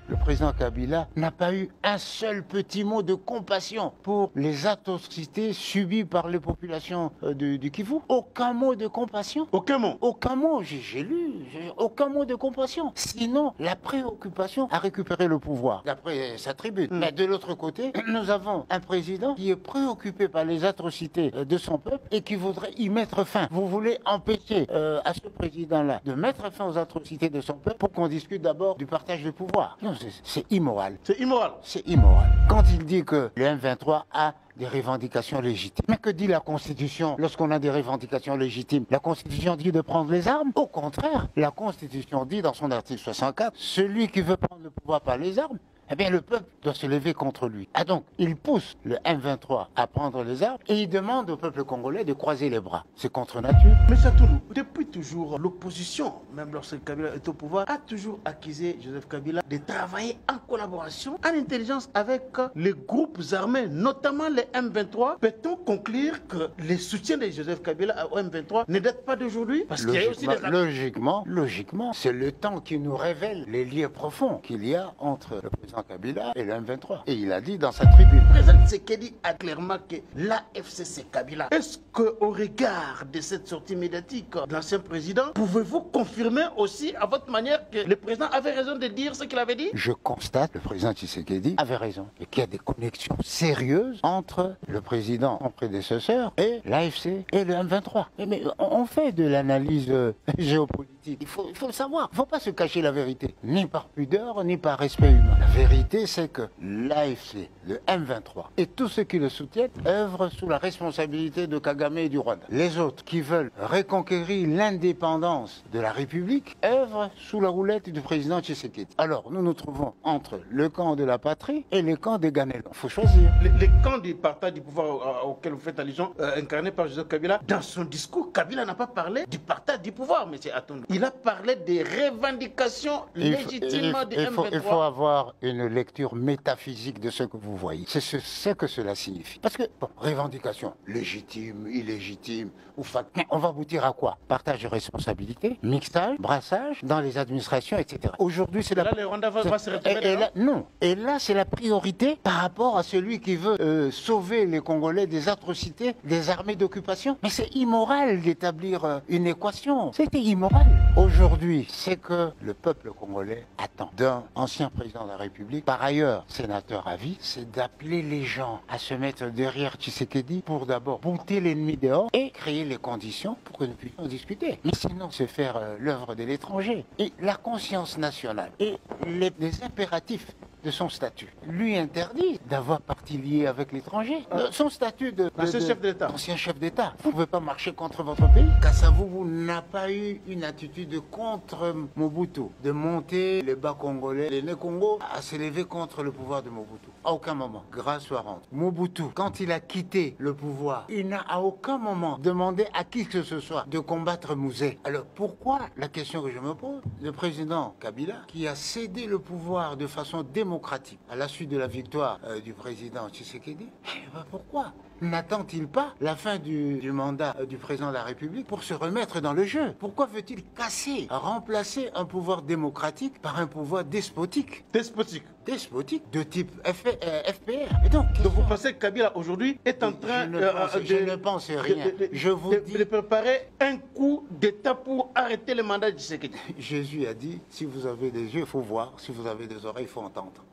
le président Kabila n'a pas eu un seul petit mot de compassion pour les atrocités subies par les populations du Kivu. Aucun mot de compassion. Aucun mot. Aucun mot, j'ai lu, aucun mot de compassion. Sinon, la préoccupation à récupérer le pouvoir, d'après sa tribune. Mais de l'autre côté, nous avons un président qui est préoccupé par les atrocités de son peuple et qui voudrait y mettre fin. Vous voulez empêcher à ce président-là de mettre fin aux atrocités de son peuple pour qu'on discute d'abord du partage du pouvoir. Non, c'est immoral. C'est immoral. C'est immoral. Quand il dit que le M23 a des revendications légitimes. Mais que dit la Constitution lorsqu'on a des revendications légitimes? La Constitution dit de prendre les armes. Au contraire, la Constitution dit dans son article 64, celui qui veut prendre le pouvoir par les armes, eh bien, le peuple doit se lever contre lui. Ah donc, il pousse le M23 à prendre les armes et il demande au peuple congolais de croiser les bras. C'est contre nature. Mais Satoulou, depuis toujours, l'opposition, même lorsque Kabila est au pouvoir, a toujours accusé Joseph Kabila de travailler en collaboration, en intelligence avec les groupes armés, notamment les M23. Peut-on conclure que les soutiens de Joseph Kabila au M23 ne datent pas d'aujourd'hui? Parce qu'il y a aussi des... Logiquement, c'est le temps qui nous révèle les liens profonds qu'il y a entre le président Kabila et le M23. Et il a dit dans sa tribune. Le président Tshisekedi a clairement que l'AFC c'est Kabila. Est-ce qu'au regard de cette sortie médiatique de l'ancien président, pouvez-vous confirmer aussi à votre manière que le président avait raison de dire ce qu'il avait dit? Je constate que le président Tshisekedi avait raison et qu'il y a des connexions sérieuses entre le président, son prédécesseur, et l'AFC et le M23. Mais on fait de l'analyse géopolitique. Il faut le savoir. Il ne faut pas se cacher la vérité, ni par pudeur, ni par respect humain. La vérité, c'est que l'AFC, le M23 et tous ceux qui le soutiennent œuvrent sous la responsabilité de Kagame et du Rwanda. Les autres qui veulent reconquérir l'indépendance de la République œuvrent sous la roulette du président Tshisekedi. Alors, nous nous trouvons entre le camp de la patrie et le camp des Ganelons. Il faut choisir. Les camps du partage du pouvoir auquel vous faites allusion, incarné par Joseph Kabila, dans son discours, Kabila n'a pas parlé du partage du pouvoir, mais c'est attendu. Il a parlé des revendications légitimement du M23. Il faut avoir une lecture métaphysique de ce que vous voyez. C'est ce que cela signifie. Parce que, bon, revendication, légitime, illégitime, ou factice, on va aboutir à quoi? Partage de responsabilité, mixage, brassage dans les administrations, etc. Aujourd'hui, c'est la... Là, le Rwanda va se retrouver non. Et là, c'est la priorité par rapport à celui qui veut sauver les Congolais des atrocités des armées d'occupation. Mais c'est immoral d'établir une équation. C'était immoral. Aujourd'hui, c'est que le peuple congolais attend d'un ancien président de la République, par ailleurs sénateur à vie, c'est d'appeler les gens à se mettre derrière Tshisekedi pour d'abord bouter l'ennemi dehors et créer les conditions pour que nous puissions discuter. Mais sinon, c'est faire l'œuvre de l'étranger. Et la conscience nationale et les impératifs de son statut lui interdit d'avoir partie liée avec l'étranger. Son statut d'ancien chef d'État. Ancien chef d'État. Vous ne pouvez pas marcher contre votre pays. Kasavubu n'a pas eu une attitude contre Mobutu, de monter les bas congolais, les Né-Congo, à s'élever contre le pouvoir de Mobutu. À aucun moment. Grâce soit rendue. Mobutu, quand il a quitté le pouvoir, il n'a à aucun moment demandé à qui que ce soit de combattre Mouzé. Alors pourquoi, la question que je me pose, le président Kabila, qui a cédé le pouvoir de façon démocratique à la suite de la victoire du président Tshisekedi, pourquoi n'attend-il pas la fin du mandat du président de la République pour se remettre dans le jeu? Pourquoi veut-il remplacer un pouvoir démocratique par un pouvoir despotique? Despotique de type FPR. Et donc vous pensez que Kabila aujourd'hui est en train je ne pense rien. Je vous dis de préparer un coup d'État pour arrêter le mandat de Tshisekedi? Jésus a dit, si vous avez des yeux, il faut voir. Si vous avez des oreilles, il faut entendre.